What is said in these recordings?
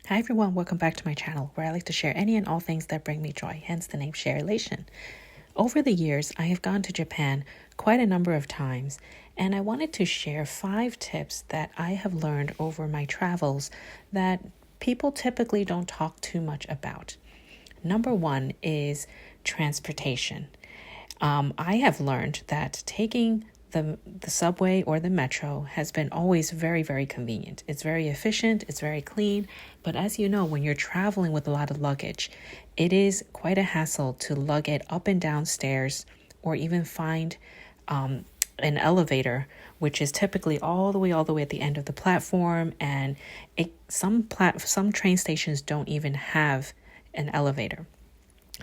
Hi everyone, welcome back to my channel where I like to share any and all things that bring me joy, hence the name Sharelation. Over the years, I have gone to Japan quite a number of times, and I wanted to share 5 tips that I have learned over my travels that people typically don't talk too much about. Number 1 is transportation. I have learned that taking the subway or the metro has been always very, very convenient. It's very efficient, it's very clean, but as you know, when you're traveling with a lot of luggage, it is quite a hassle to lug it up and down stairs or even find an elevator, which is typically all the way at the end of the platform, and some train stations don't even have an elevator.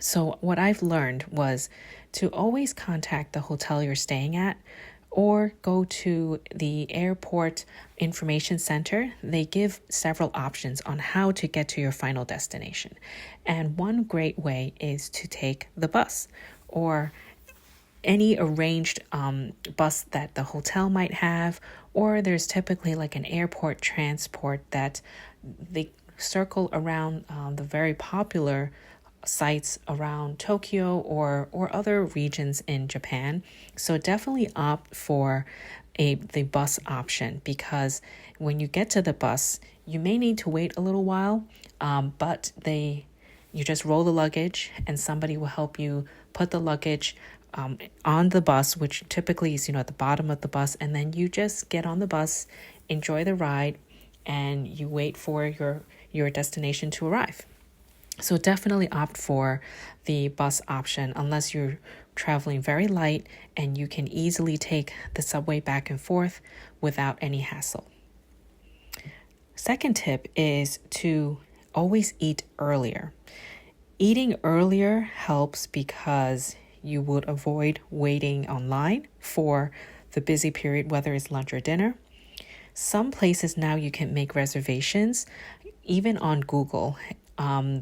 So what I've learned was to always contact the hotel you're staying at or go to the airport information center. They give several options on how to get to your final destination. And one great way is to take the bus or any arranged bus that the hotel might have, or there's typically like an airport transport that they circle around the very popular sites around Tokyo or other regions in Japan. So definitely opt for the bus option, because when you get to the bus, you may need to wait a little while, but you just roll the luggage and somebody will help you put the luggage on the bus, which typically is at the bottom of the bus, and then you just get on the bus, enjoy the ride, and you wait for your destination to arrive. So definitely opt for the bus option unless you're traveling very light and you can easily take the subway back and forth without any hassle. Second tip is to always eat earlier. Eating earlier helps because you would avoid waiting online for the busy period, whether it's lunch or dinner. Some places now you can make reservations, even on Google.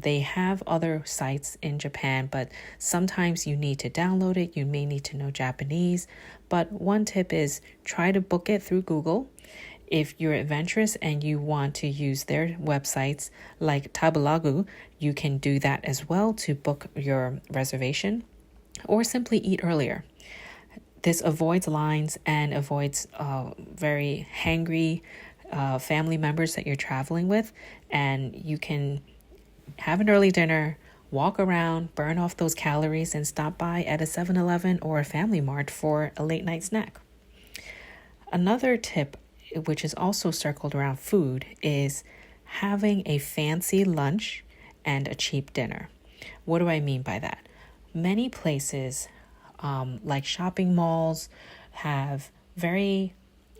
They have other sites in Japan, but sometimes you need to download it. You may need to know Japanese. But one tip is try to book it through Google. If you're adventurous and you want to use their websites like Tabulagu, you can do that as well to book your reservation, or simply eat earlier. This avoids lines and avoids very hangry family members that you're traveling with, and you can have an early dinner, walk around, burn off those calories, and stop by at a 7-Eleven or a Family Mart for a late night snack. Another tip, which is also circled around food, is having a fancy lunch and a cheap dinner. What do I mean by that? Many places, like shopping malls, have very,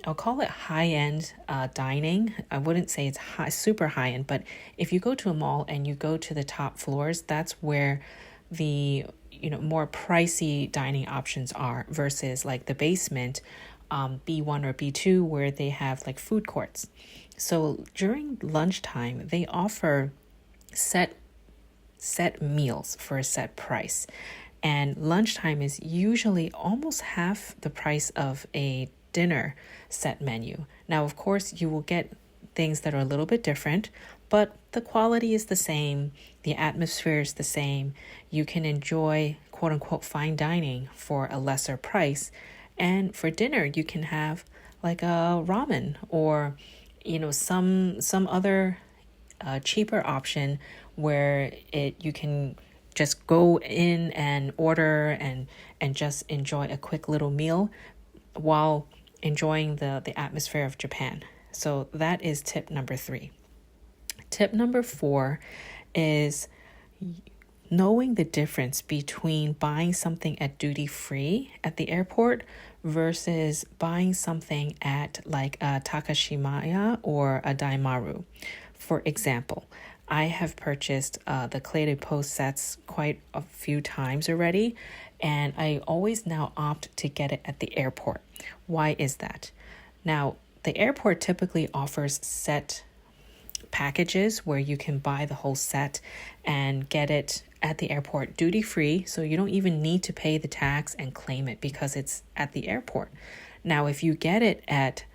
I'll call it high-end dining. I wouldn't say it's super high-end, but if you go to a mall and you go to the top floors, that's where the more pricey dining options are, versus like the basement, B1 or B2, where they have like food courts. So during lunchtime, they offer set meals for a set price. And lunchtime is usually almost half the price of a dinner set menu. Now, of course, you will get things that are a little bit different, but the quality is the same. The atmosphere is the same. You can enjoy quote unquote fine dining for a lesser price. And for dinner, you can have like a ramen or, some other cheaper option where you can just go in and order and just enjoy a quick little meal while enjoying the atmosphere of Japan. So that is tip number 3. Tip number 4 is knowing the difference between buying something at duty free at the airport versus buying something at like a Takashimaya or a Daimaru. For example, I have purchased the Clé de Peau sets quite a few times already, and I always now opt to get it at the airport. Why is that? Now, the airport typically offers set packages where you can buy the whole set and get it at the airport duty free, so you don't even need to pay the tax and claim it because it's at the airport. Now, if you get it at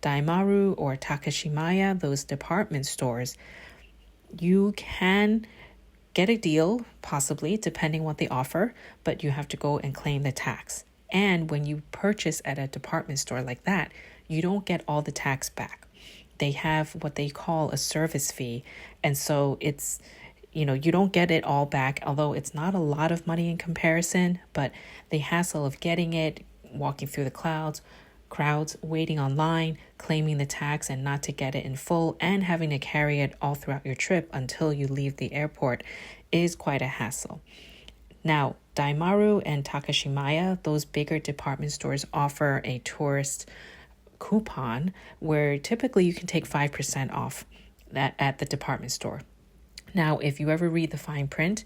Daimaru or Takashimaya, those department stores, you can get a deal, possibly, depending what they offer, but you have to go and claim the tax. And when you purchase at a department store like that, you don't get all the tax back. They have what they call a service fee. And so it's, you don't get it all back, although it's not a lot of money in comparison, but the hassle of getting it, walking through the crowds, waiting online, claiming the tax and not to get it in full, and having to carry it all throughout your trip until you leave the airport is quite a hassle. Now, Daimaru and Takashimaya, those bigger department stores, offer a tourist coupon where typically you can take 5% off that at the department store. Now, if you ever read the fine print,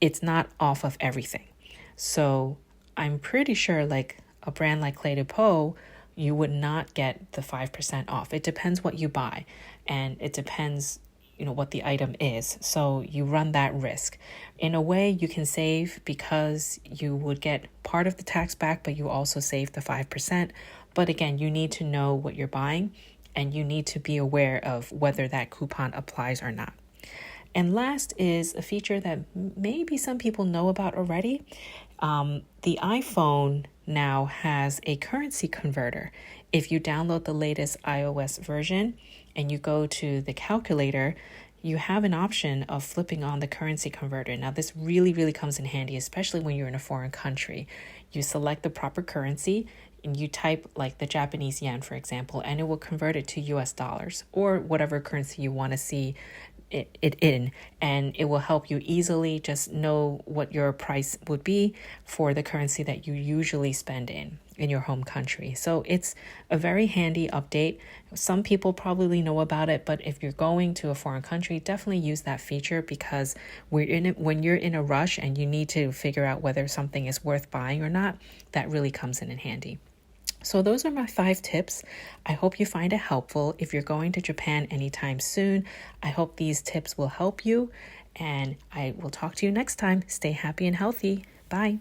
it's not off of everything. So I'm pretty sure like a brand like Clé de Peau, you would not get the 5% off. It depends what you buy, and it depends, what the item is. So you run that risk. In a way, you can save because you would get part of the tax back, but you also save the 5%. But again, you need to know what you're buying, and you need to be aware of whether that coupon applies or not. And last is a feature that maybe some people know about already. The iPhone now has a currency converter. If you download the latest iOS version and you go to the calculator, you have an option of flipping on the currency converter. Now, this really, really comes in handy, especially when you're in a foreign country. You select the proper currency and you type like the Japanese yen, for example, and it will convert it to US dollars or whatever currency you want to see it in, and it will help you easily just know what your price would be for the currency that you usually spend in your home country. So it's a very handy update. Some people probably know about it, but if you're going to a foreign country, definitely use that feature because when you're in a rush and you need to figure out whether something is worth buying or not, that really comes in handy. So those are my 5 tips. I hope you find it helpful. If you're going to Japan anytime soon, I hope these tips will help you, and I will talk to you next time. Stay happy and healthy. Bye.